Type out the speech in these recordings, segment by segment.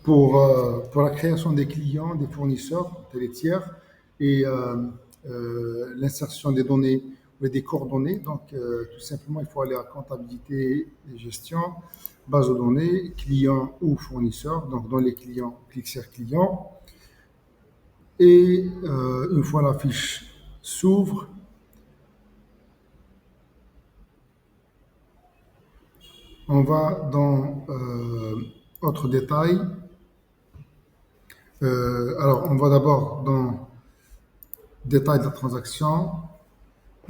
Pour la création des clients, des fournisseurs, des tiers, et l'insertion des données ou des coordonnées. Donc, tout simplement, il faut aller à comptabilité et gestion, base de données, client ou fournisseur. Donc, dans les clients, clic sur client. Et une fois la fiche s'ouvre, on va dans autres détails. Alors, on va d'abord dans détail de la transaction.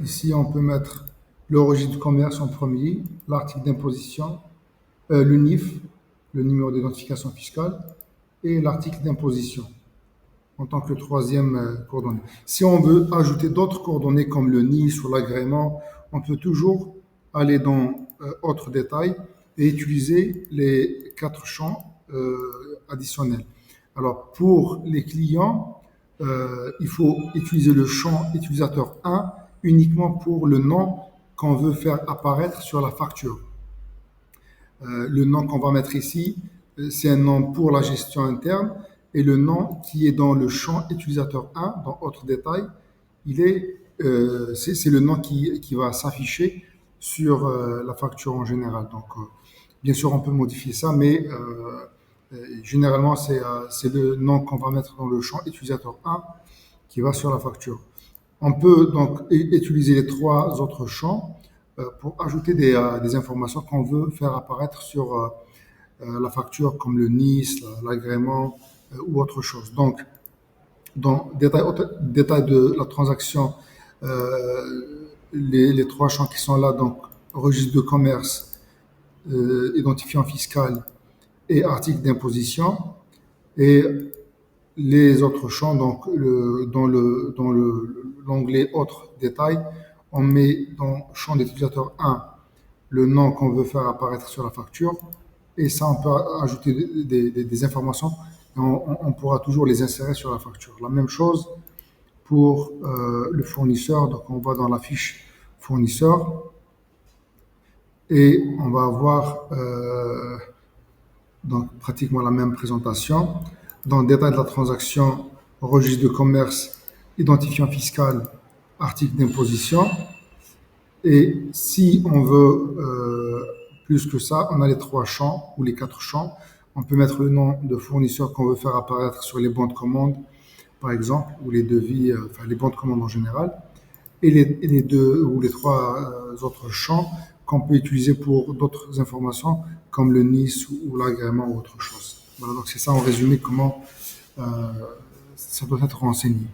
Ici, on peut mettre le registre du commerce en premier, l'article d'imposition, le NIF, le numéro d'identification fiscale, et l'article d'imposition en tant que troisième coordonnée. Si on veut ajouter d'autres coordonnées comme le NIS ou l'agrément, on peut toujours aller dans autres détails et utiliser les 4 champs additionnels. Alors, pour les clients, il faut utiliser le champ utilisateur 1 uniquement pour le nom qu'on veut faire apparaître sur la facture. Le nom qu'on va mettre ici, c'est un nom pour la gestion interne, et le nom qui est dans le champ utilisateur 1, dans autres détails, c'est le nom qui va s'afficher sur la facture en général. Donc, bien sûr, on peut modifier ça, mais généralement, c'est le nom qu'on va mettre dans le champ utilisateur 1 qui va sur la facture. On peut donc utiliser les 3 autres champs pour ajouter des informations qu'on veut faire apparaître sur la facture, comme le NIS, l'agrément ou autre chose. Donc, dans détail de la transaction, les 3 champs qui sont là, donc registre de commerce, identifiant fiscal et article d'imposition. Et les autres champs, donc dans l'onglet autres détails, on met dans champ d'utilisateur 1 le nom qu'on veut faire apparaître sur la facture, et ça, on peut ajouter des informations, et on pourra toujours les insérer sur la facture. La même chose pour le fournisseur. Donc, on va dans la fiche fournisseur et on va avoir donc pratiquement la même présentation. Dans le détail de la transaction, registre de commerce, identifiant fiscal, article d'imposition. Et si on veut plus que ça, on a les 3 champs ou les 4 champs. On peut mettre le nom de fournisseur qu'on veut faire apparaître sur les bons de commande, par exemple, ou les devis, enfin les bons de commande en général. Et les 2 ou les 3 autres champs qu'on peut utiliser pour d'autres informations, comme le NIS ou l'agrément ou autre chose. Voilà, donc c'est ça en résumé comment ça doit être renseigné.